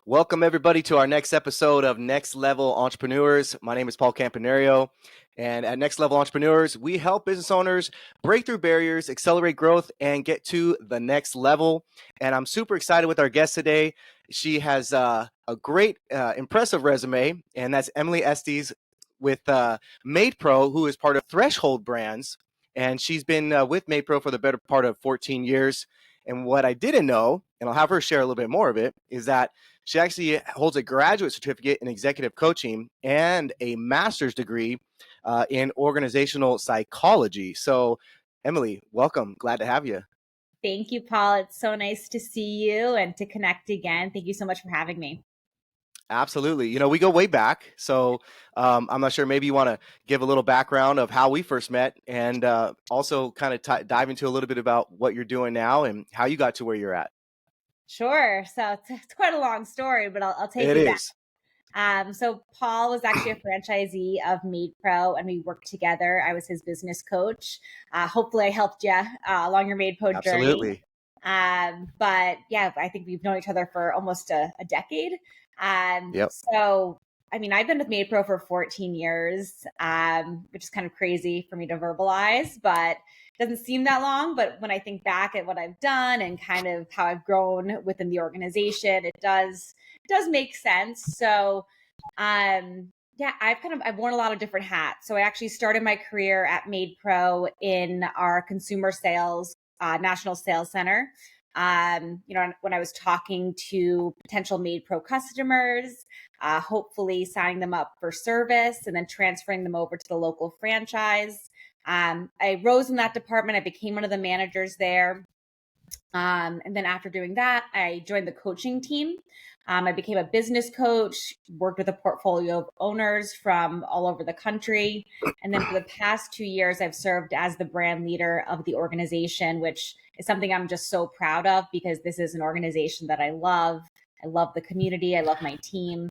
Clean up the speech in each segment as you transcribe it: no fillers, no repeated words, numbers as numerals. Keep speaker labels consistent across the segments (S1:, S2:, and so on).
S1: Welcome, everybody, to our next episode of Next Level Entrepreneurs. My name is Paul Campanario, and at Next Level Entrepreneurs, we help business owners break through barriers, accelerate growth, and get to the next level. And I'm super excited with our guest today. She has a great, impressive resume, and that's Emily Estes with MaidPro, who is part of Threshold Brands. And she's been with MaidPro for the better part of 14 years. And what I didn't know, and I'll have her share a little bit more of it, is that she actually holds a graduate certificate in executive coaching and a master's degree in organizational psychology. So, Emily, welcome. Glad to have you.
S2: Thank you, Paul. It's so nice to see you and to connect again. Thank you so much for having me.
S1: Absolutely. We go way back. So I'm not sure, maybe you want to give a little background of how we first met and also kind of dive into a little bit about what you're doing now and how you got to where you're at.
S2: Sure. So it's quite a long story, but I'll take
S1: It
S2: you back.
S1: is.
S2: So Paul was actually a franchisee of MaidPro, and we worked together. I was his business coach. Hopefully, I helped you along your MaidPro journey.
S1: Absolutely.
S2: But yeah, I think we've known each other for almost a decade.
S1: Yep.
S2: So I mean, I've been with MaidPro for 14 years, which is kind of crazy for me to verbalize, but it doesn't seem that long. But when I think back at what I've done and kind of how I've grown within the organization, it does make sense. So yeah, I've worn a lot of different hats. So I actually started my career at MaidPro in our consumer sales national sales center. When I was talking to potential MaidPro customers, hopefully signing them up for service and then transferring them over to the local franchise. I rose in that department. I became one of the managers there. And then after doing that, I joined the coaching team. I became a business coach, worked with a portfolio of owners from all over the country. And then for the past 2 years, I've served as the brand leader of the organization, which is something I'm just so proud of because this is an organization that I love. I love the community. I love my team.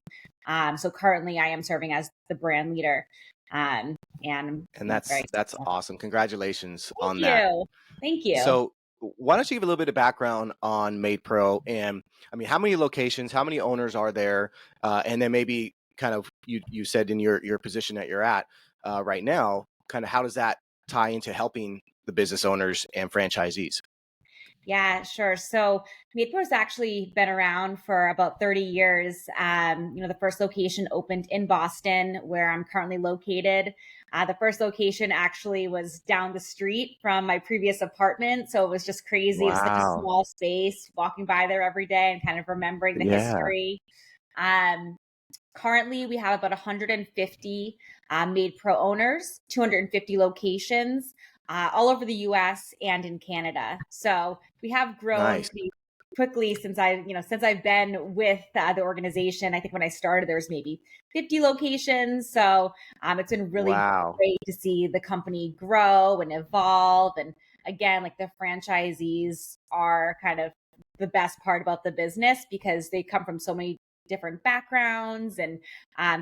S2: So currently I am serving as the brand leader. And
S1: And
S2: very
S1: that's awesome. Congratulations
S2: Thank
S1: on that.
S2: you. Thank you.
S1: So why don't you give a little bit of background on MaidPro? And I mean, how many locations, how many owners are there? And then maybe kind of you said in your position that you're at right now, kind of how does that tie into helping the business owners and franchisees?
S2: Yeah, sure. So MaidPro's actually been around for about 30 years. The first location opened in Boston, where I'm currently located. The first location actually was down the street from my previous apartment. So it was just crazy. It was such a
S1: Wow.
S2: small space, walking by there every day and kind of remembering the
S1: Yeah.
S2: history. Um, Currently, we have about 150 MaidPro owners, 250 locations, all over the US and in Canada. So we have grown
S1: Nice.
S2: pretty quickly since I've been with the organization. I think when I started, there was maybe 50 locations. So it's been really
S1: Wow.
S2: great to see the company grow and evolve. And again, like the franchisees are kind of the best part about the business because they come from so many different backgrounds and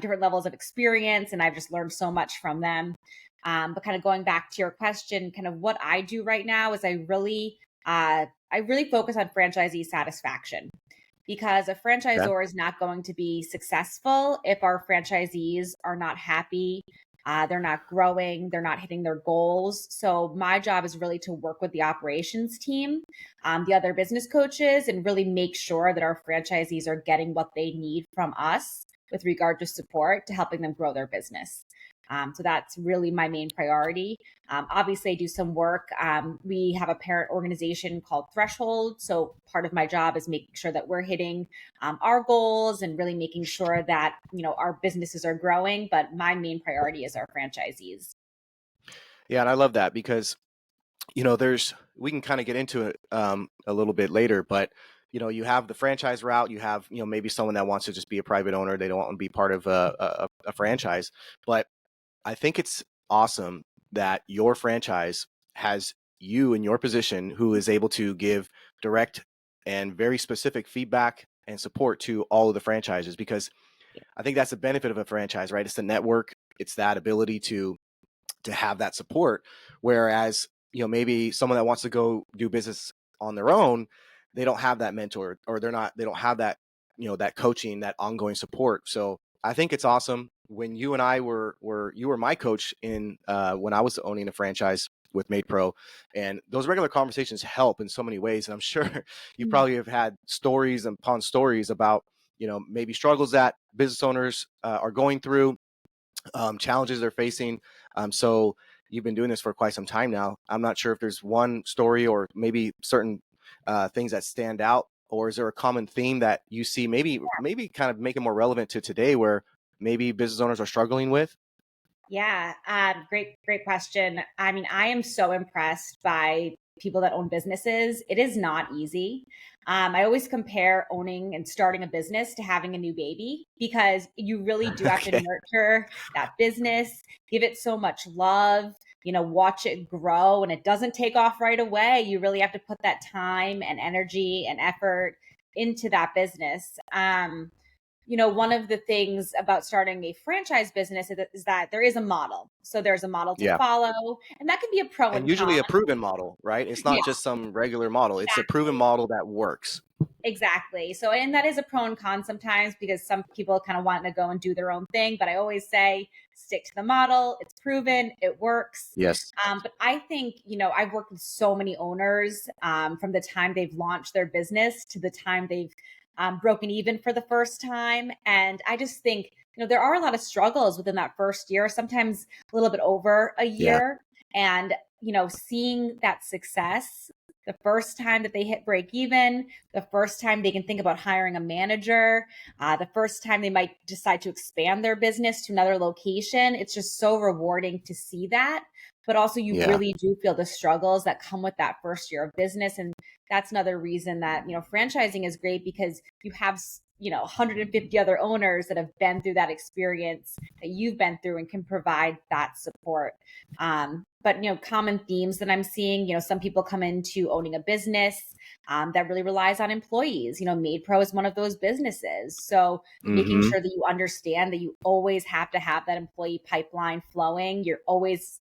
S2: different levels of experience. And I've just learned so much from them. But kind of going back to your question, kind of what I do right now is I really focus on franchisee satisfaction because a
S1: Okay.
S2: franchisor is not going to be successful if our franchisees are not happy. They're not growing, they're not hitting their goals. So, my job is really to work with the operations team, the other business coaches, and really make sure that our franchisees are getting what they need from us with regard to support to helping them grow their business. So that's really my main priority. Obviously, I do some work. We have a parent organization called Threshold. So part of my job is making sure that we're hitting our goals and really making sure that our businesses are growing. But my main priority is our franchisees.
S1: Yeah, and I love that because there's we can kind of get into it a little bit later, but you have the franchise route. You have maybe someone that wants to just be a private owner. They don't want to be part of a franchise, but I think it's awesome that your franchise has you in your position who is able to give direct and very specific feedback and support to all of the franchises, because I think that's the benefit of a franchise, right? It's the network. It's that ability to have that support. Whereas, maybe someone that wants to go do business on their own, they don't have that mentor, or they don't have that that coaching, that ongoing support. So I think it's awesome. When you and I you were my coach in when I was owning a franchise with MaidPro, and those regular conversations help in so many ways. And I'm sure you probably have had stories upon stories about, maybe struggles that business owners are going through, challenges they're facing. So you've been doing this for quite some time now. I'm not sure if there's one story or maybe certain things that stand out, or is there a common theme that you see maybe kind of make it more relevant to today where maybe business owners are struggling with?
S2: Yeah, great question. I mean, I am so impressed by people that own businesses. It is not easy. I always compare owning and starting a business to having a new baby because you really do have to
S1: Okay.
S2: nurture that business, give it so much love, watch it grow, and it doesn't take off right away. You really have to put that time and energy and effort into that business. One of the things about starting a franchise business is that there is a model. So there's a model to
S1: Yeah.
S2: follow, and that can be a pro
S1: And
S2: and con.
S1: usually a proven model, right? It's
S2: Yeah,
S1: not just some regular model. It's a proven
S2: exactly.
S1: model that works.
S2: Exactly. So, and that is a pro and con sometimes because some people kind of want to go and do their own thing. But I always say, stick to the model. It's proven, it works.
S1: Yes.
S2: But I think, I've worked with so many owners from the time they've launched their business to the time they've broken even for the first time. And I just think, there are a lot of struggles within that first year, sometimes a little bit over a
S1: Yeah.
S2: year. And, seeing that success the first time that they hit break even, the first time they can think about hiring a manager, the first time they might decide to expand their business to another location. It's just so rewarding to see that. But also, you
S1: Yeah.
S2: really do feel the struggles that come with that first year of business. And that's another reason that, franchising is great because you have, 150 other owners that have been through that experience that you've been through and can provide that support. But common themes that I'm seeing, some people come into owning a business that really relies on employees. MaidPro is one of those businesses. So making
S1: Hmm.
S2: sure that you understand that you always have to have that employee pipeline flowing. You're always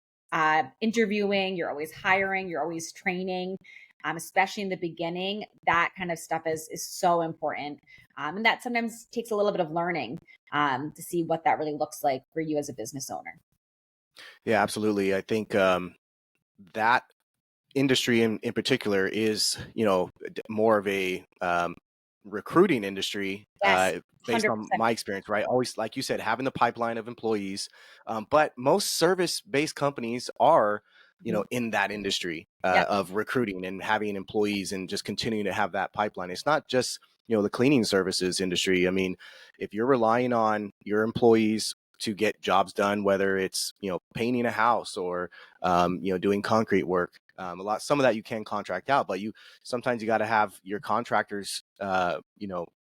S2: interviewing, you're always hiring, you're always training, especially in the beginning. That kind of stuff is so important. And that sometimes takes a little bit of learning to see what that really looks like for you as a business owner.
S1: Yeah, absolutely. I think that industry in particular is, more of a recruiting industry,
S2: Yes,
S1: based on
S2: 100%.
S1: my experience, right? Always, like you said, having the pipeline of employees. But most service-based companies are,
S2: Mhm.
S1: in that industry
S2: Yep.
S1: of recruiting and having employees and just continuing to have that pipeline. It's not just, the cleaning services industry. I mean, if you're relying on your employees to get jobs done, whether it's, painting a house or, doing concrete work, some of that you can contract out, but sometimes you got to have your contractors,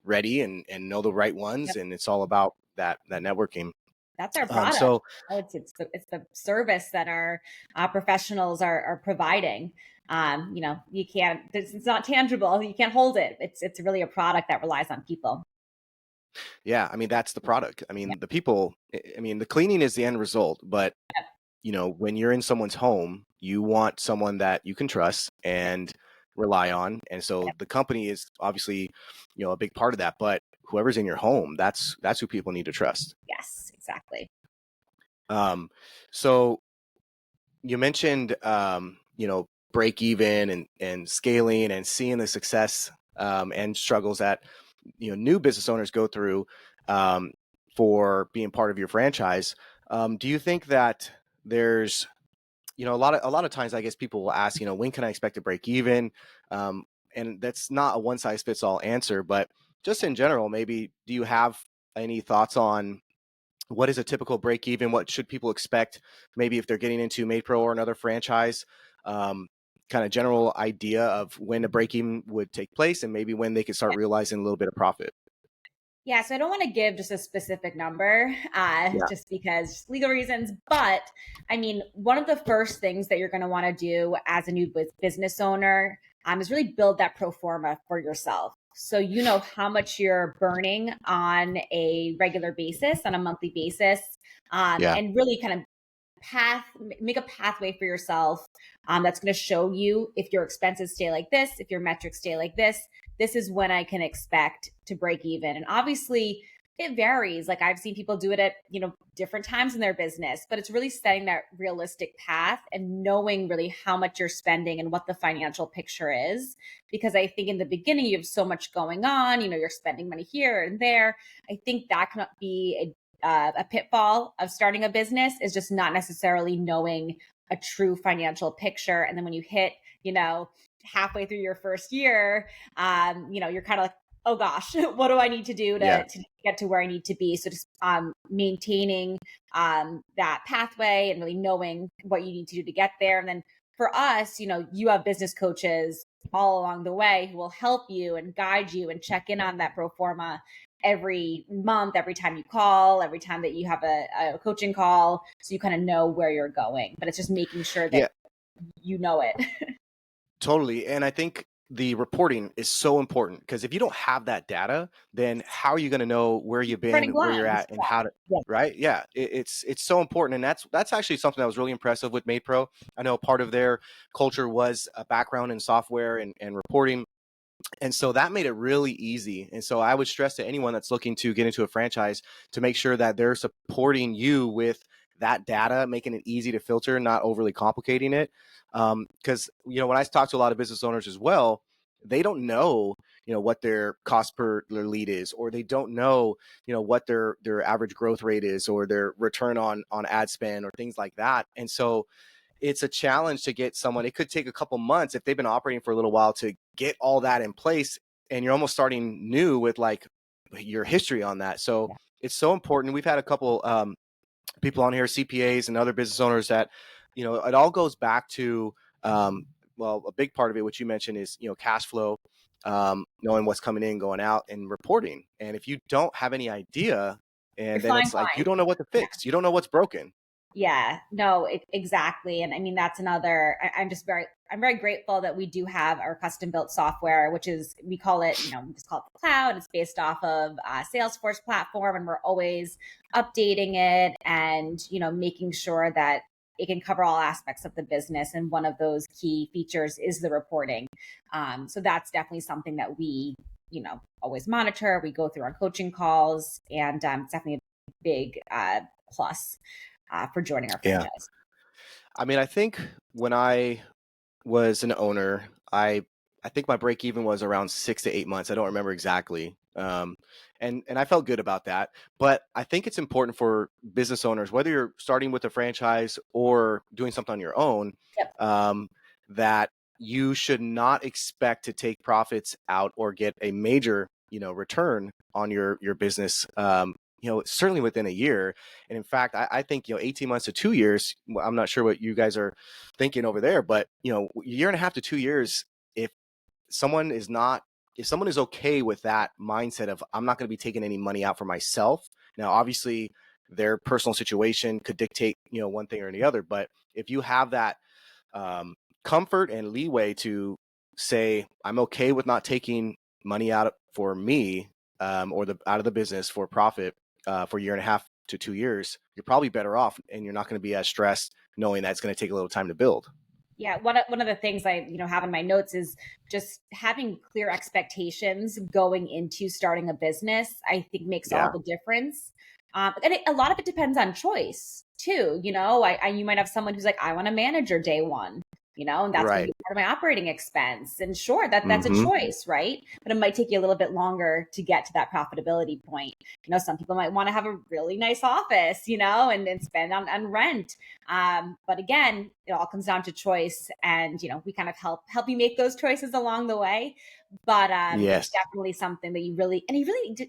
S1: ready and know the right ones.
S2: Yep.
S1: And it's all about that networking.
S2: That's our
S1: Um,
S2: product.
S1: so
S2: Oh, it's the service that our professionals are providing. You can't. It's not tangible. You can't hold it. It's really a product that relies on people.
S1: yeah, I mean, that's the product. I mean, the people, I mean, the cleaning is the end result, but when you're in someone's home, you want someone that you can trust and rely on. And so
S2: Yep.
S1: the company is obviously, a big part of that, but whoever's in your home, that's who people need to trust.
S2: Yes, exactly.
S1: Um, so you mentioned, break even and scaling and seeing the success, and struggles that, new business owners go through, um, for being part of your franchise. Do you think that there's, a lot of times, I guess people will ask, when can I expect to break even? Um, and that's not a one size fits all answer, but just in general, maybe do you have any thoughts on what is a typical break even? What should people expect? Maybe if they're getting into MaidPro or another franchise, kind of general idea of when a break even would take place and maybe when they could start realizing a little bit of profit.
S2: Yeah, so I don't want to give just a specific number,
S1: Yeah.
S2: just because legal reasons. But I mean, one of the first things that you're going to want to do as a new business owner is really build that pro forma for yourself. So you know how much you're burning on a regular basis, on a monthly basis,
S1: Yeah.
S2: and really kind of make a pathway for yourself that's going to show you if your expenses stay like this, if your metrics stay like this is when I can expect to break even. And obviously it varies. Like I've seen people do it at, different times in their business, but it's really setting that realistic path and knowing really how much you're spending and what the financial picture is. Because I think in the beginning, you have so much going on, you're spending money here and there. I think that can be a pitfall of starting a business, is just not necessarily knowing a true financial picture. And then when you hit, halfway through your first year, you're kind of like, oh gosh, what do I need to do to get to where I need to be? So just maintaining that pathway and really knowing what you need to do to get there. And then for us, you have business coaches all along the way who will help you and guide you and check in on that pro forma every month, every time you call, every time that you have a coaching call, so you kind of know where you're going. But it's just making sure that you know it.
S1: Totally. And I think the reporting is so important, because if you don't have that data, then how are you going to know where you've been, where you're at, and how to, right? Yeah, it's so important. And that's actually something that was really impressive with MaidPro. I know part of their culture was a background in software and reporting. And so that made it really easy. And so I would stress to anyone that's looking to get into a franchise to make sure that they're supporting you with that data, making it easy to filter, not overly complicating it. Because, when I talk to a lot of business owners as well, they don't know, what their cost per their lead is, or they don't know, what their average growth rate is, or their return on ad spend, or things like that. And so it's a challenge to get someone. It could take a couple months if they've been operating for a little while to get all that in place, and you're almost starting new with like your history on that. So it's so important. We've had a couple people on here, CPAs and other business owners, that it all goes back to well, a big part of it, which you mentioned, is cash flow, knowing what's coming in, going out, and reporting. And if you don't have any idea, and then it's like you don't know what to fix, you don't know what's broken.
S2: Yeah, no, exactly. And I mean, that's another, I'm very grateful that we do have our custom built software, which is, we call it, we just call it the cloud. It's based off of Salesforce platform, and we're always updating it and, making sure that it can cover all aspects of the business. And one of those key features is the reporting. So that's definitely something that we, always monitor. We go through our coaching calls, and it's definitely a big plus for joining our franchise.
S1: Yeah. I mean, I think when I was an owner, I think my break even was around 6 to 8 months. I don't remember exactly. And I felt good about that. But I think it's important for business owners, whether you're starting with a franchise or doing something on your own, that you should not expect to take profits out or get a major, return on your business. Certainly within a year. And in fact, I think, 18 months to 2 years, I'm not sure what you guys are thinking over there, but, a year and a half to 2 years, if someone is okay with that mindset of, I'm not going to be taking any money out for myself. Now, obviously their personal situation could dictate, one thing or the other. But if you have that comfort and leeway to say, I'm okay with not taking money out for me, or out of the business for profit, for a year and a half to 2 years, you're probably better off, and you're not going to be as stressed knowing that it's going to take a little time to build.
S2: Yeah, one of the things I have in my notes is just having clear expectations going into starting a business. I think makes all the difference. And a lot of it depends on choice too. You might have someone who's like, I want a manager day one. And that's going to be part of my operating expense. And sure, that's a choice, right? But it might take you a little bit longer to get to that profitability point. Some people might want to have a really nice office, and spend on rent. But again, it all comes down to choice, and we kind of help you make those choices along the way. But it's definitely something that you really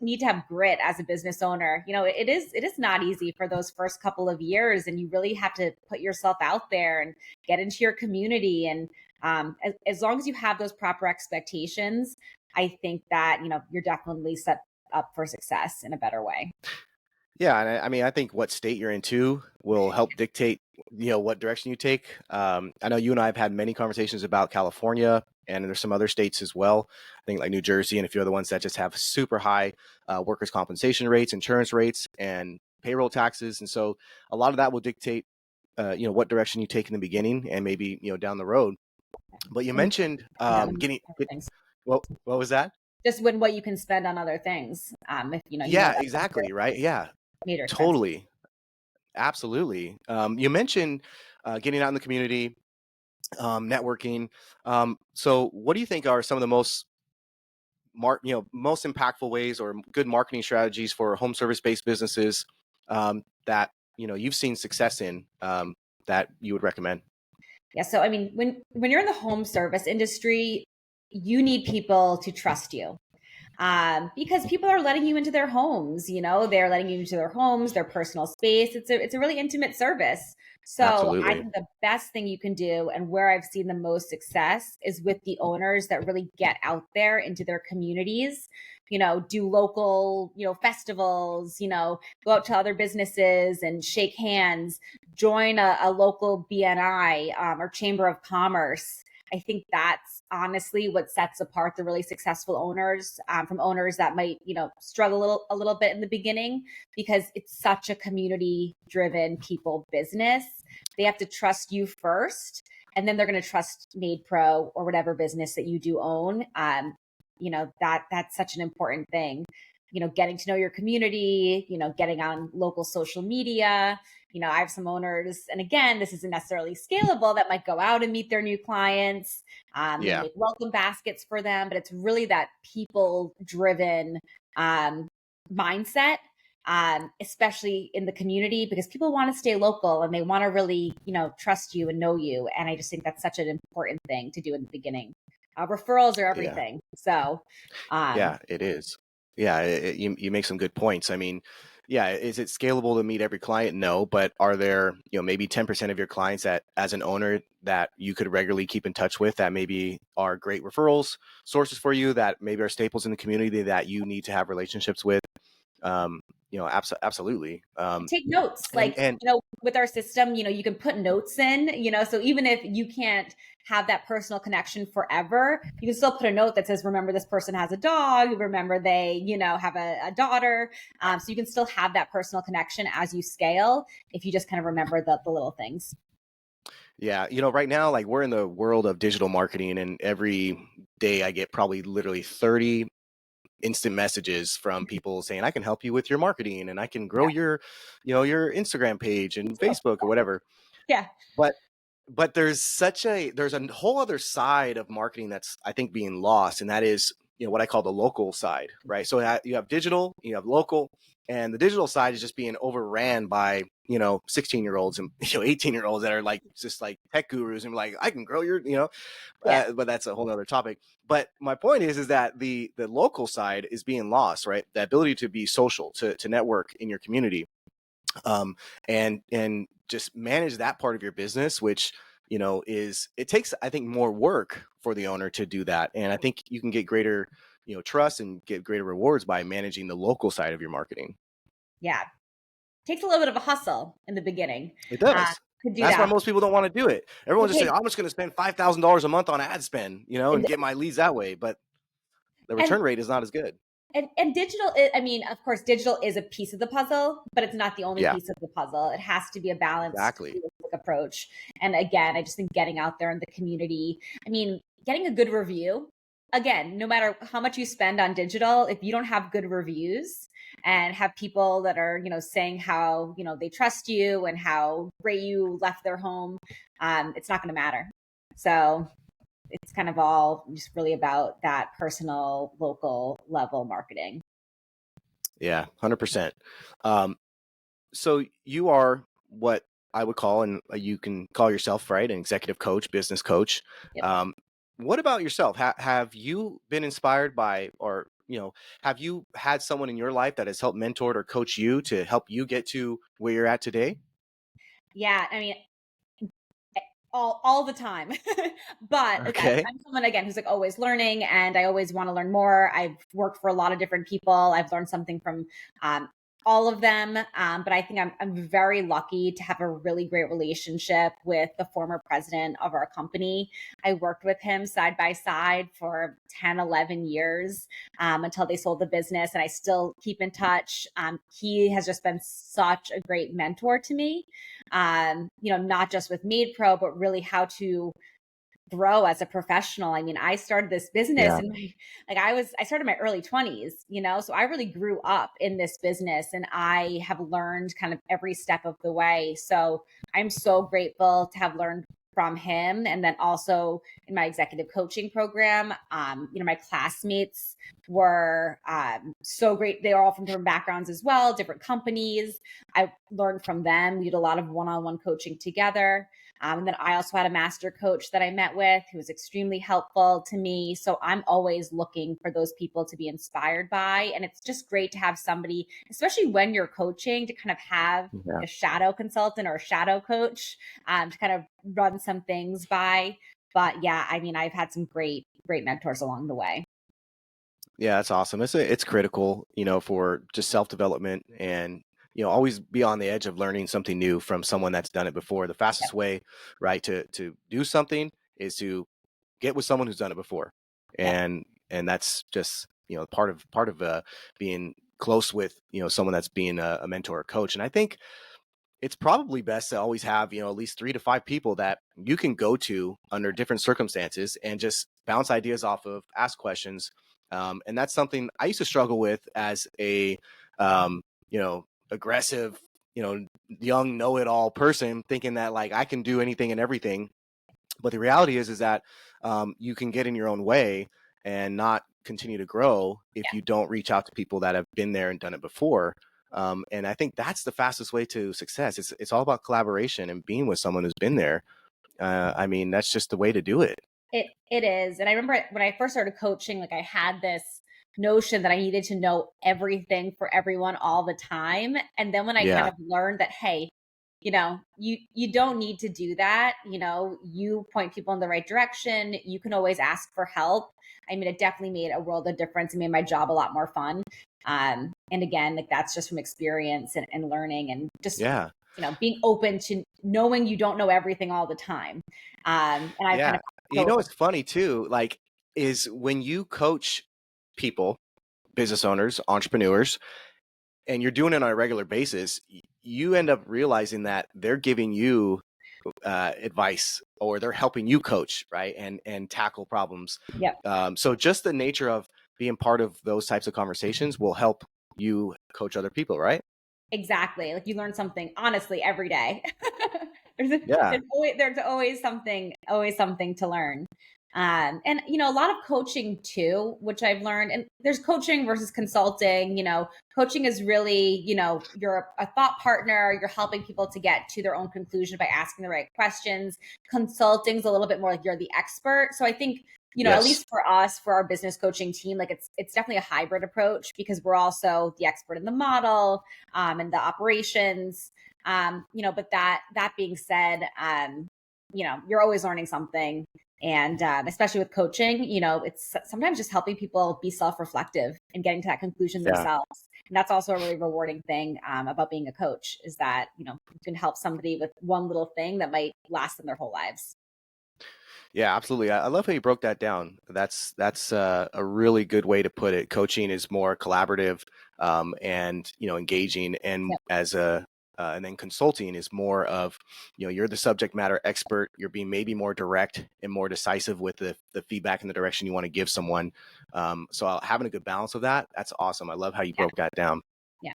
S2: need to have grit as a business owner. It is not easy for those first couple of years, and you really have to put yourself out there and get into your community. And as long as you have those proper expectations, I think that you're definitely set up for success in a better way.
S1: Yeah, and I mean, I think what state you're into will help dictate, what direction you take. I know you and I have had many conversations about California, and there's some other states as well. I think like New Jersey and a few other ones that just have super high workers' compensation rates, insurance rates, and payroll taxes. And so a lot of that will dictate what direction you take in the beginning and maybe, down the road. But you mentioned
S2: Things.
S1: what was that?
S2: Just when what you can spend on other things. If you know
S1: Yeah,
S2: that
S1: exactly. Right. Yeah,
S2: major expenses.
S1: totally. Absolutely. You mentioned getting out in the community, networking. So what do you think are some of the most impactful ways or good marketing strategies for home service based businesses that you've seen success in, that you would recommend?
S2: Yeah. So I mean, when you're in the home service industry, you need people to trust you. Because people are letting you into their homes. They're letting you into their homes, their personal space. It's a really intimate service. So I
S1: Absolutely.
S2: think the best thing you can do, and where I've seen the most success, is with the owners that really get out there into their communities. Do local, festivals. Go out to other businesses and shake hands. Join a local BNI, or Chamber of Commerce. I think that's honestly what sets apart the really successful owners, from owners that might, struggle a little bit in the beginning, because it's such a community driven people business. They have to trust you first, and then they're going to trust MaidPro or whatever business that you do own. That's such an important thing. Getting to know your community, getting on local social media. I have some owners, and again, this isn't necessarily scalable, that might go out and meet their new clients,
S1: Yeah.
S2: make welcome baskets for them, but it's really that people driven mindset, especially in the community, because people want to stay local and they want to really, trust you and know you. And I just think that's such an important thing to do in the beginning. Referrals are
S1: Yeah.
S2: everything. So,
S1: Yeah, it is. Yeah, you make some good points. I mean, yeah, is it scalable to meet every client? No, but are there, maybe 10% of your clients that, as an owner, that you could regularly keep in touch with, that maybe are great referrals sources for you, that maybe are staples in the community that you need to have relationships with? Absolutely.
S2: Take notes, like,
S1: And
S2: with our system, you can put notes in, so even if you can't have that personal connection forever, you can still put a note that says, remember, this person has a dog, remember they, have a daughter. So you can still have that personal connection as you scale, if you just kind of remember the little things.
S1: yeah, right now, like, we're in the world of digital marketing, and every day I get probably literally 30 instant messages from people saying, I can help you with your marketing, and I can grow
S2: Yeah.
S1: your Instagram page and Facebook or whatever.
S2: Yeah.
S1: But there's a whole other side of marketing that's, I think, being lost, and that is, what I call the local side, right? So you have digital, you have local, and the digital side is just being overran by 16-year-olds and 18-year-olds that are like just like tech gurus and like, I can grow your,
S2: Yeah.
S1: but that's a whole other topic. But my point is that the local side is being lost, right? The ability to be social, to network in your community, and just manage that part of your business, which it takes, I think, more work for the owner to do that, and I think you can get greater trust and get greater rewards by managing the local side of your marketing.
S2: Yeah. Takes a little bit of a hustle in the beginning,
S1: It does.
S2: to do
S1: That's why
S2: that.
S1: most people don't want to do it. Everyone just
S2: Okay.
S1: says, I'm just going to spend $5,000 a month on ad spend, and
S2: And,
S1: get my leads that way, but the
S2: and
S1: return rate is not as good.
S2: And digital, I mean, of course, digital is a piece of the puzzle, but it's not the only
S1: Yeah,
S2: piece of the puzzle. It has to be a balanced,
S1: exactly.
S2: holistic approach. And again, I just think getting out there in the community, I mean, getting a good review. Again, no matter how much you spend on digital, if you don't have good reviews and have people that are, saying how, they trust you and how great you left their home, it's not going to matter. So it's kind of all just really about that personal, local level marketing.
S1: Yeah, 100%. So you are what I would call, and you can call yourself, right, an executive coach, business coach.
S2: Yep.
S1: Um, what about yourself? Have you been inspired by, or have you had someone in your life that has helped mentor or coach you to help you get to where you're at today?
S2: Yeah, I mean, all the time. But
S1: Okay.
S2: I'm someone, again, who's like always learning, and I always want to learn more. I've worked for a lot of different people. I've learned something from all of them. But I think I'm very lucky to have a really great relationship with the former president of our company. I worked with him side by side for 10, 11 years until they sold the business, and I still keep in touch. He has just been such a great mentor to me, not just with MaidPro, but really how to grow as a professional. I mean, I started this business
S1: Yeah.
S2: and I started in my early 20s, so I really grew up in this business and I have learned kind of every step of the way. So I'm so grateful to have learned from him. And then also in my executive coaching program, my classmates were so great. They were all from different backgrounds as well, different companies. I learned from them. We did a lot of one-on-one coaching together. And then I also had a master coach that I met with who was extremely helpful to me. So I'm always looking for those people to be inspired by. And it's just great to have somebody, especially when you're coaching, to kind of have a shadow consultant or a shadow coach to kind of run some things by. But yeah, I mean, I've had some great mentors along the way.
S1: Yeah, that's awesome. It's critical, for just self-development and always be on the edge of learning something new from someone that's done it before. The fastest way, right, to do something is to get with someone who's done it before.
S2: Yeah.
S1: And that's just, part of being close with, someone that's being a mentor or coach. And I think it's probably best to always have, at least 3 to 5 people that you can go to under different circumstances and just bounce ideas off of, ask questions. And that's something I used to struggle with as a, aggressive, young know-it-all person, thinking that like I can do anything and everything. But the reality is that you can get in your own way and not continue to grow if you don't reach out to people that have been there and done it before. And I think that's the fastest way to success. It's all about collaboration and being with someone who's been there. I mean, that's just the way to do it.
S2: It is. And I remember when I first started coaching, like I had this notion that I needed to know everything for everyone all the time. And then when I kind
S1: Yeah.
S2: of learned that, hey, you don't need to do that. You point people in the right direction. You can always ask for help. I mean, it definitely made a world of difference. It made my job a lot more fun. And again, like that's just from experience and learning and just,
S1: Yeah.
S2: being open to knowing you don't know everything all the time. And I've kind
S1: Yeah.
S2: of,
S1: It's funny too, like, is when you coach people, business owners, entrepreneurs, and you're doing it on a regular basis, you end up realizing that they're giving you advice, or they're helping you coach, right, and tackle problems.
S2: yep.
S1: So just the nature of being part of those types of conversations will help you coach other people, right?
S2: Exactly. Like you learn something honestly every day.
S1: Yeah.
S2: There's always something to learn. And a lot of coaching too, which I've learned, and there's coaching versus consulting. Coaching is really, you're a thought partner, you're helping people to get to their own conclusion by asking the right questions. Consulting's a little bit more like you're the expert. So I think at
S1: Yes.
S2: least for us, for our business coaching team, like it's definitely a hybrid approach because we're also the expert in the model and the operations. But that being said, you're always learning something. And especially with coaching, it's sometimes just helping people be self-reflective and getting to that conclusion
S1: Yeah.
S2: themselves. And that's also a really rewarding thing about being a coach is that, you can help somebody with one little thing that might last them their whole lives.
S1: Yeah, absolutely. I love how you broke that down. That's a really good way to put it. Coaching is more collaborative, and engaging, and
S2: Yep.
S1: and then consulting is more of, you're the subject matter expert. You're being maybe more direct and more decisive with the feedback and the direction you want to give someone. So having a good balance of that's awesome. I love how you
S2: Yeah.
S1: broke that down.
S2: Yeah.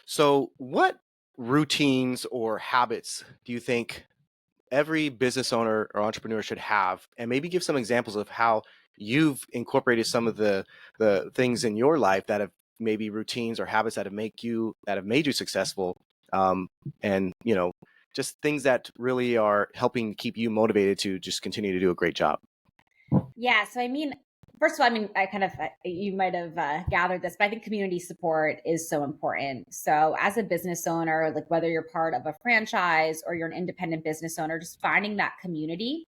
S1: So what routines or habits do you think every business owner or entrepreneur should have, and maybe give some examples of how you've incorporated some of the things in your life that have maybe routines or habits that have made you successful, and just things that really are helping keep you motivated to just continue to do a great job.
S2: Yeah. So, I mean, first of all, I mean, you might have gathered this, but I think community support is so important. So, as a business owner, like whether you're part of a franchise or you're an independent business owner, just finding that community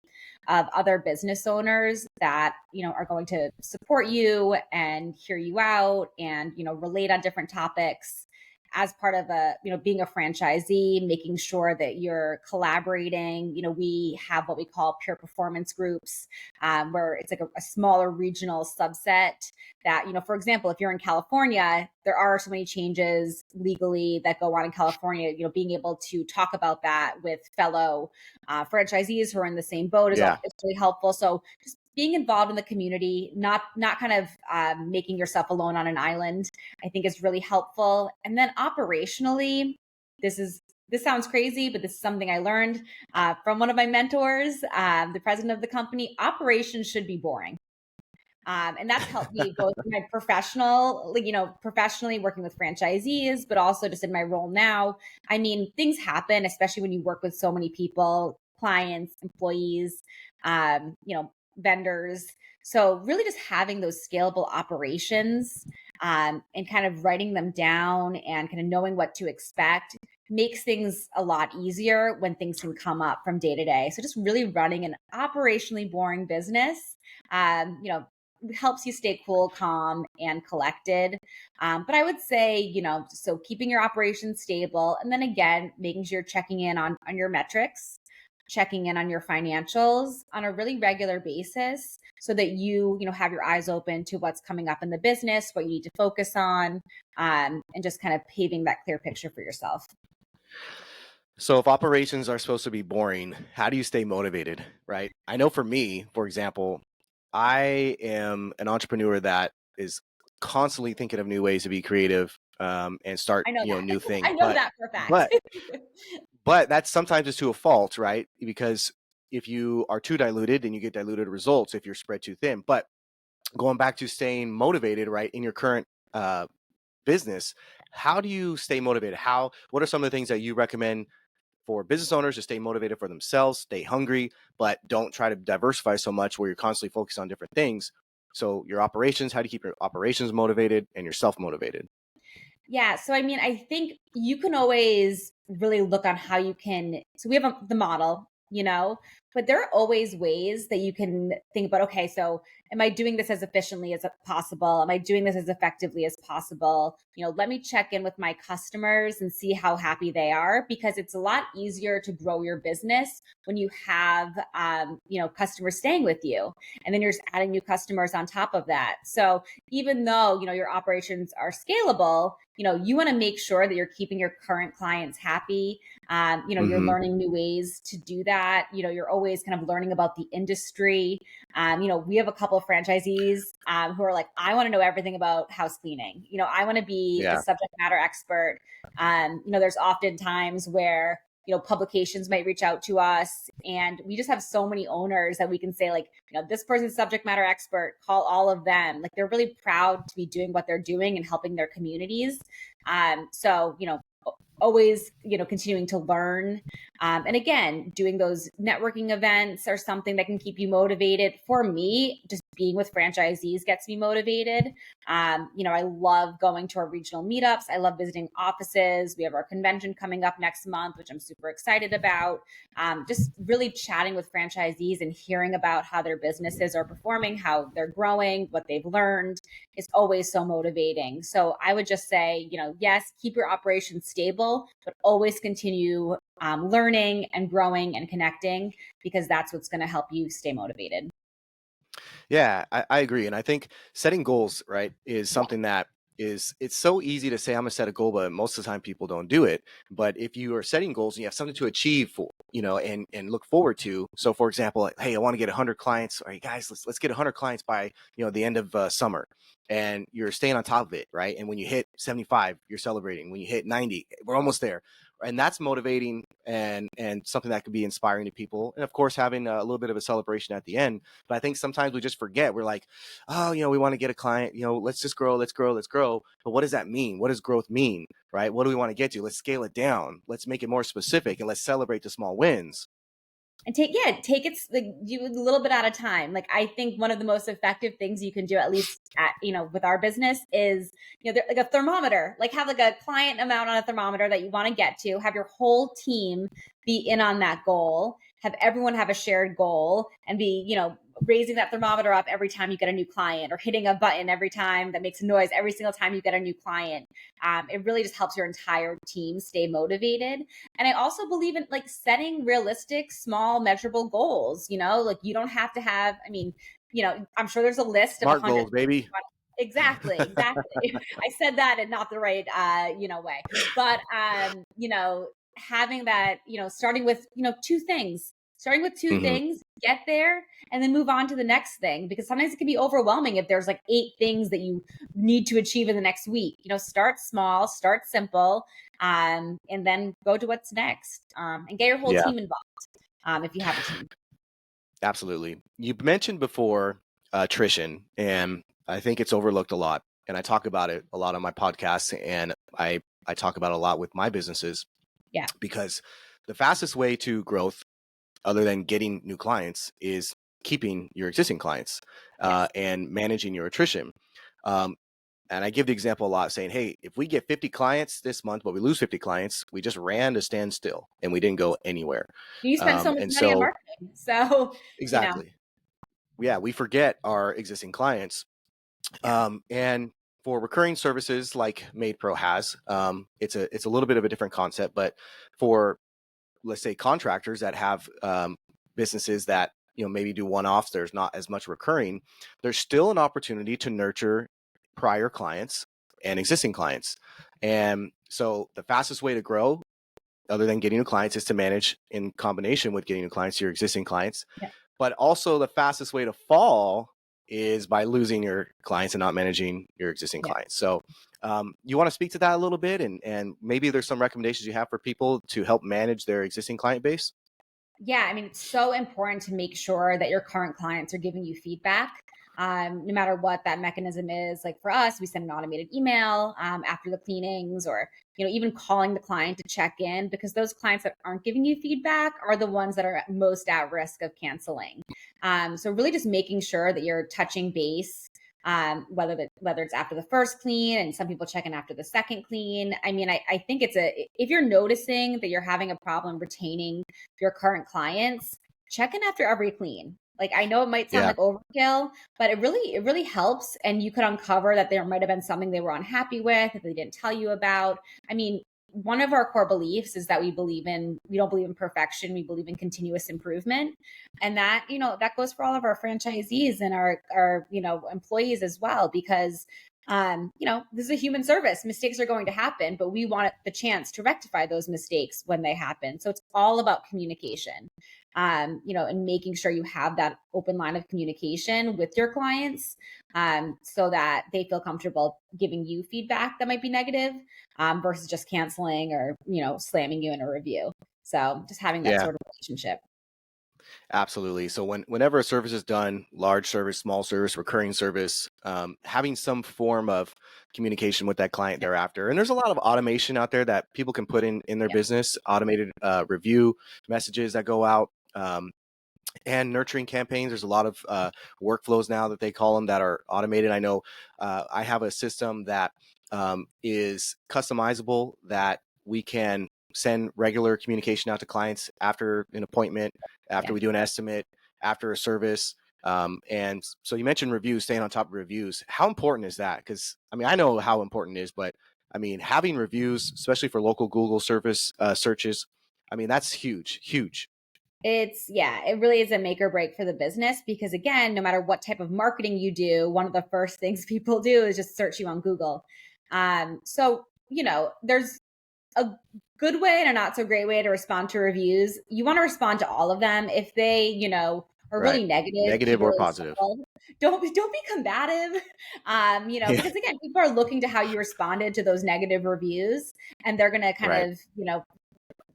S2: of other business owners that, are going to support you and hear you out and, relate on different topics as part of being a franchisee, making sure that you're collaborating. We have what we call peer performance groups, where it's like a smaller regional subset that, for example, if you're in California, there are so many changes legally that go on in California. Being able to talk about that with fellow franchisees who are in the same boat is really helpful. So just being involved in the community, not kind of making yourself alone on an island, I think is really helpful. And then operationally, this sounds crazy, but this is something I learned from one of my mentors, the president of the company. Operations should be boring. And that's helped me both in my professionally working with franchisees, but also just in my role now. I mean, things happen, especially when you work with so many people, clients, employees, vendors. So really just having those scalable operations and kind of writing them down and kind of knowing what to expect makes things a lot easier when things can come up from day to day. So just really running an operationally boring business, helps you stay cool, calm, and collected. But I would say, so keeping your operations stable, and then again, making sure you're checking in on your metrics, checking in on your financials on a really regular basis so that you have your eyes open to what's coming up in the business, what you need to focus on, and just kind of paving that clear picture for yourself.
S1: So if operations are supposed to be boring, how do you stay motivated, right? I know for me, for example, I am an entrepreneur that is constantly thinking of new ways to be creative and start
S2: I know that.
S1: new things.
S2: I know that for a fact.
S1: But that's sometimes is to a fault, right? Because if you are too diluted, then you get diluted results if you're spread too thin. But going back to staying motivated, right, in your current business, how do you stay motivated? What are some of the things that you recommend for business owners to stay motivated for themselves, stay hungry, but don't try to diversify so much where you're constantly focused on different things? So your operations, how do you keep your operations motivated and yourself motivated?
S2: Yeah. So, I mean, I think you can always really look on how you can. So, we have the model, but there are always ways that you can think about, okay, so am I doing this as efficiently as possible? Am I doing this as effectively as possible? Let me check in with my customers and see how happy they are, because it's a lot easier to grow your business when you have, customers staying with you. And then you're just adding new customers on top of that. So even though, your operations are scalable, you want to make sure that you're keeping your current clients happy. You're learning new ways to do that. You're always kind of learning about the industry. We have a couple of franchisees who are like, I want to know everything about house cleaning. I want to be a subject matter expert. There's often times where publications might reach out to us, and we just have so many owners that we can say, like, this person's subject matter expert, call all of them. Like, they're really proud to be doing what they're doing and helping their communities. So, always, continuing to learn. And again, doing those networking events are something that can keep you motivated. For me, just being with franchisees gets me motivated. I love going to our regional meetups. I love visiting offices. We have our convention coming up next month, which I'm super excited about. Just really chatting with franchisees and hearing about how their businesses are performing, how they're growing, what they've learned is always so motivating. So I would just say, yes, keep your operations stable, but always continue learning and growing and connecting, because that's what's going to help you stay motivated.
S1: Yeah, I agree. And I think setting goals, right, is something that it's so easy to say, I'm gonna set a goal, but most of the time people don't do it. But if you are setting goals and you have something to achieve for, and look forward to. So for example, like, hey, I want to get 100 clients. All right, guys, let's get 100 clients by, the end of summer. And you're staying on top of it, right? And when you hit 75, you're celebrating. When you hit 90, we're almost there. And that's motivating and something that could be inspiring to people. And of course, having a little bit of a celebration at the end. But I think sometimes we just forget. We're like, oh, we want to get a client, let's just grow, let's grow, let's grow. But what does that mean? What does growth mean, right? What do we want to get to? Let's scale it down. Let's make it more specific, and let's celebrate the small wins.
S2: And take it like, do a little bit at a time. Like, I think one of the most effective things you can do, at least with our business, is, like a thermometer, like have like a client amount on a thermometer that you want to get to, have your whole team be in on that goal. have everyone have a shared goal and be, raising that thermometer up every time you get a new client, or hitting a button every time that makes a noise every single time you get a new client. It really just helps your entire team stay motivated. And I also believe in like setting realistic, small, measurable goals. Like you don't have to have, I'm sure there's a list of
S1: Smart
S2: 100
S1: goals, baby.
S2: Exactly. I said that in not the right, way, but, having that, starting with two
S1: Hmm.
S2: things, get there, and then move on to the next thing, because sometimes it can be overwhelming if there's like 8 things that you need to achieve in the next week. Start small, start simple, and then go to what's next, and get your whole
S1: Yeah,
S2: team involved, if you have a team.
S1: absolutely. You mentioned before attrition, and I think it's overlooked a lot. And I talk about it a lot on my podcast, and I talk about it a lot with my businesses,
S2: Yeah.
S1: because the fastest way to growth, other than getting new clients, is keeping your existing clients
S2: Yes.
S1: and managing your attrition. Um, and I give the example a lot, saying, hey, if we get 50 clients this month, but we lose 50 clients, we just ran to stand still and we didn't go anywhere.
S2: You spend so much
S1: And
S2: money on
S1: so,
S2: marketing. So,
S1: exactly. Yeah, we forget our existing clients.
S2: yeah.
S1: And for recurring services like MaidPro has, it's a little bit of a different concept, but for, let's say, contractors that have businesses that maybe do one-offs, there's not as much recurring, there's still an opportunity to nurture prior clients and existing clients. And so the fastest way to grow, other than getting new clients, is to manage in combination with getting new clients, your existing clients.
S2: Yeah.
S1: But also the fastest way to fall is by losing your clients and not managing your existing
S2: Yeah.
S1: clients. So you want to speak to that a little bit, and maybe there's some recommendations you have for people to help manage their existing client base?
S2: Yeah, it's so important to make sure that your current clients are giving you feedback, no matter what that mechanism is. Like for us, we send an automated email after the cleanings, or even calling the client to check in, because those clients that aren't giving you feedback are the ones that are most at risk of canceling. So really, just making sure that you're touching base, whether it's after the first clean, and some people check in after the second clean. I think if you're noticing that you're having a problem retaining your current clients, check in after every clean. Like, I know it might sound
S1: Yeah.
S2: like overkill, but it really helps. And you could uncover that there might have been something they were unhappy with that they didn't tell you about. One of our core beliefs is that we don't believe in perfection. We believe in continuous improvement. And that goes for all of our franchisees and our employees as well, because this is a human service. Mistakes are going to happen, but we want the chance to rectify those mistakes when they happen. So it's all about communication, and making sure you have that open line of communication with your clients, so that they feel comfortable giving you feedback that might be negative, versus just canceling or, slamming you in a review. So just having that
S1: Yeah,
S2: sort of relationship.
S1: absolutely. So whenever a service is done, large service, small service, recurring service, having some form of communication with that client
S2: Yeah.
S1: thereafter. And there's a lot of automation out there that people can put in their
S2: Yeah.
S1: business, automated review messages that go out. And nurturing campaigns. There's a lot of workflows now that they call them that are automated. I know I have a system that is customizable, that we can send regular communication out to clients after an appointment, after
S2: Yeah.
S1: we do an estimate, after a service. And so you mentioned reviews, staying on top of reviews. How important is that? Because I know how important it is, but having reviews, especially for local Google service searches, that's huge, huge.
S2: It really is a make or break for the business, because again, no matter what type of marketing you do, one of the first things people do is just search you on Google. So, there's a good way and a not so great way to respond to reviews. You want to respond to all of them. If they, are
S1: Right.
S2: really negative, keep
S1: Negative
S2: it
S1: or
S2: really
S1: positive.
S2: simple. Don't be combative.
S1: Yeah.
S2: Because again, people are looking to how you responded to those negative reviews, and they're gonna kind
S1: Right.
S2: of,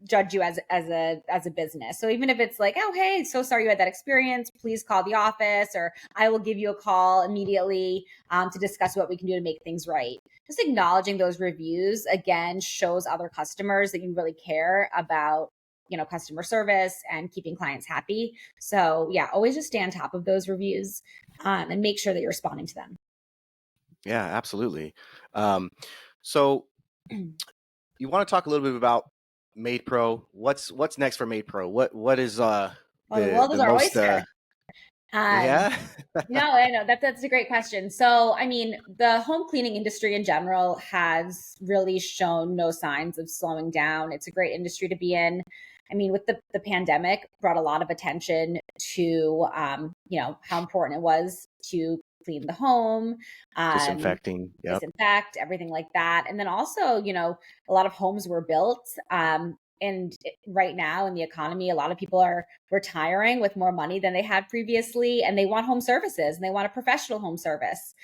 S2: judge you as a business. So even if it's like, oh, hey, so sorry you had that experience, please call the office, or I will give you a call immediately, to discuss what we can do to make things right. Just acknowledging those reviews again shows other customers that you really care about, customer service and keeping clients happy. So yeah, always just stay on top of those reviews, and make sure that you're responding to them.
S1: Yeah, absolutely. So you want to talk a little bit about MaidPro. What's next for MaidPro? What is
S2: Well, the world
S1: the
S2: is our
S1: most
S2: oyster. Um,
S1: yeah?
S2: no, I know that's a great question. So, I mean, the home cleaning industry in general has really shown no signs of slowing down. It's a great industry to be in. I mean, with the pandemic, brought a lot of attention to, how important it was to clean the home, um,
S1: Disinfecting. Yep.
S2: disinfect, everything like that. And then also, a lot of homes were built. Right now in the economy, a lot of people are retiring with more money than they had previously, and they want home services and they want a professional home service.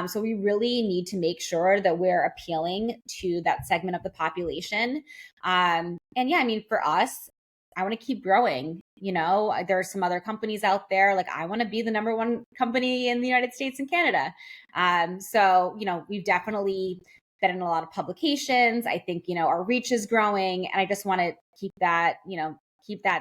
S2: So we really need to make sure that we're appealing to that segment of the population. And yeah, I mean, for us, I want to keep growing. There are some other companies out there. Like, I want to be the number one company in the United States and Canada. So we've definitely been in a lot of publications. I think, our reach is growing, and I just want to keep that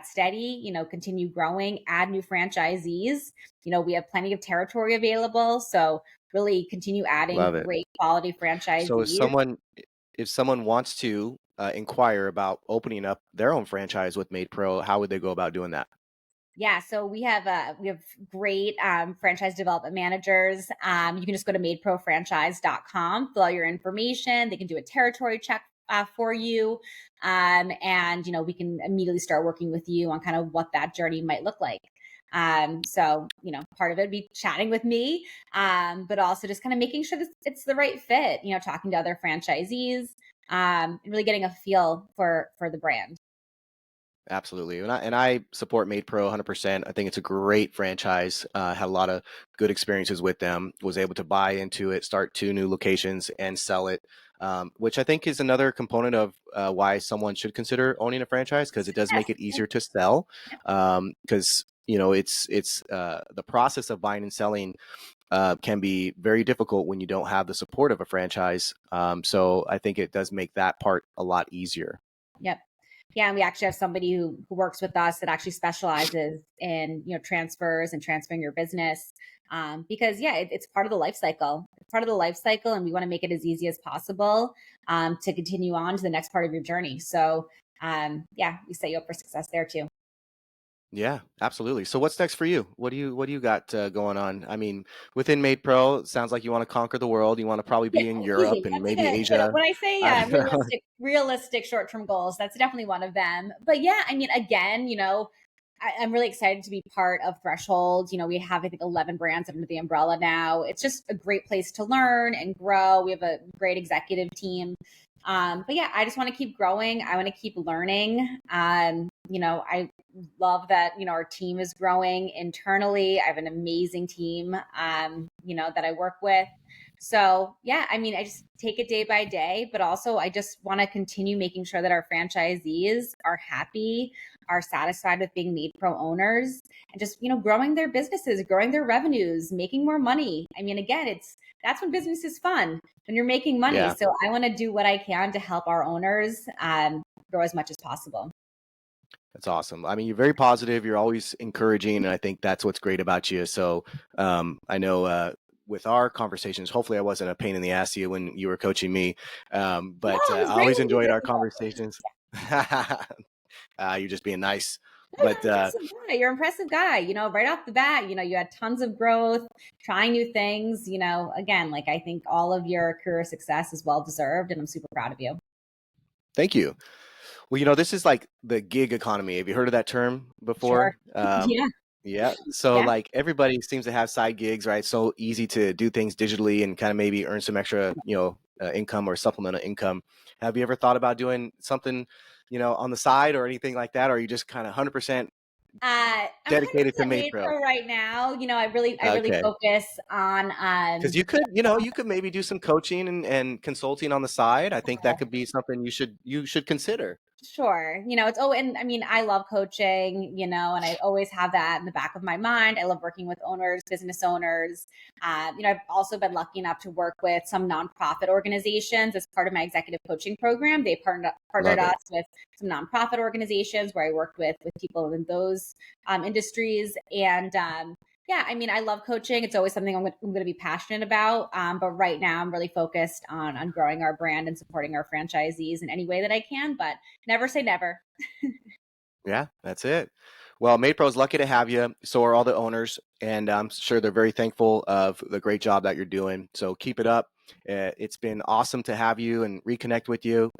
S2: steady, continue growing, add new franchisees. We have plenty of territory available. So really continue adding
S1: Love it.
S2: great quality
S1: So
S2: franchisees.
S1: if someone wants to inquire about opening up their own franchise with MaidPro, how would they go about doing that?
S2: Yeah, so we have great franchise development managers. You can just go to maidprofranchise.com, fill out your information. They can do a territory check for you, and we can immediately start working with you on kind of what that journey might look like. So part of it would be chatting with me, but also just kind of making sure that it's the right fit. Talking to other franchisees, and really getting a feel for the brand.
S1: Absolutely. And I support MaidPro 100%. I think it's a great franchise. Had a lot of good experiences with them. Was able to buy into it, start 2 new locations, and sell it, which I think is another component of why someone should consider owning a franchise, because it does
S2: Yes.
S1: make it easier to sell. Because it's the process of buying and selling can be very difficult when you don't have the support of a franchise. So I think it does make that part a lot easier.
S2: Yep. Yeah, and we actually have somebody who works with us that actually specializes in transfers and transferring your business, because yeah, it's part of the life cycle. It's part of the life cycle, and we want to make it as easy as possible to continue on to the next part of your journey. So yeah, we set you up for success there too.
S1: Yeah, absolutely. So what's next for you? What do you got going on? I mean, within MaidPro, it sounds like you want to conquer the world. You want to probably
S2: Yeah,
S1: be in
S2: easy.
S1: Europe and
S2: That's like
S1: maybe
S2: a good.
S1: Asia.
S2: When I say
S1: I don't know.
S2: realistic short-term goals, that's definitely one of them. But yeah, I mean, again, I'm really excited to be part of Threshold. We have, I think, 11 brands under the umbrella now. It's just a great place to learn and grow. We have a great executive team. But yeah, I just want to keep growing. I want to keep learning. I love that, our team is growing internally. I have an amazing team, that I work with. So yeah, I mean, I just take it day by day, but also I just want to continue making sure that our franchisees are happy, are satisfied with being MaidPro owners, and just growing their businesses, growing their revenues, making more money. I mean, again, that's when business is fun, when you're making money.
S1: Yeah,
S2: So I want to do what I can to help our owners grow as much as possible.
S1: that's awesome. I mean, you're very positive. You're always encouraging, and I think that's what's great about you. So I know with our conversations, hopefully I wasn't a pain in the ass to you when you were coaching me,
S2: No,
S1: but
S2: it
S1: I
S2: was great
S1: always
S2: when you
S1: enjoyed
S2: did
S1: our
S2: it.
S1: conversations. You're just being nice.
S2: No, you're
S1: But
S2: an impressive guy. You're an impressive guy. Right off the bat, you had tons of growth, trying new things. Again, like, I think all of your career success is well deserved, and I'm super proud of you.
S1: thank you. Well, this is like the gig economy. Have you heard of that term
S2: Sure.
S1: before?
S2: Yeah.
S1: Yeah. So
S2: Yeah.
S1: like everybody seems to have side gigs, right? So easy to do things digitally and kind of maybe earn some extra, income or supplemental income. Have you ever thought about doing something, on the side or anything like that? Or are you just kind of 100%
S2: I'm
S1: dedicated to
S2: 100%
S1: MaidPro?
S2: MaidPro right now. I really
S1: Okay.
S2: focus on
S1: Because you could maybe do some coaching and consulting on the side. I think that could be something you should consider.
S2: Sure. And I mean, I love coaching, and I always have that in the back of my mind. I love working with owners, business owners. I've also been lucky enough to work with some nonprofit organizations as part of my executive coaching program. They partnered
S1: Love
S2: us
S1: it.
S2: with some nonprofit organizations where I worked with people in those industries. And Yeah, I mean, I love coaching. It's always something I'm going to be passionate about. But right now, I'm really focused on growing our brand and supporting our franchisees in any way that I can. But never say never.
S1: Yeah, that's it. Well, MaidPro is lucky to have you. So are all the owners, and I'm sure they're very thankful of the great job that you're doing. So keep it up. It's been awesome to have you and reconnect with you.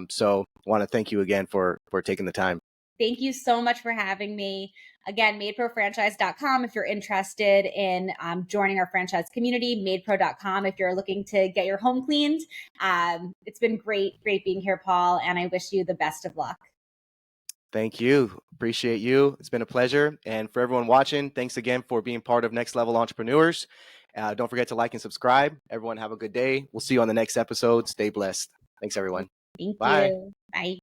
S1: So want to thank you again for taking the time.
S2: Thank you so much for having me. Again, maidprofranchise.com if you're interested in joining our franchise community, maidpro.com if you're looking to get your home cleaned. It's been great being here, Paul, and I wish you the best of luck.
S1: Thank you. Appreciate you. It's been a pleasure. And for everyone watching, thanks again for being part of Next Level Entrepreneurs. Don't forget to like and subscribe. Everyone have a good day. We'll see you on the next episode. Stay blessed. Thanks, everyone.
S2: Thank
S1: Bye.
S2: you. Bye.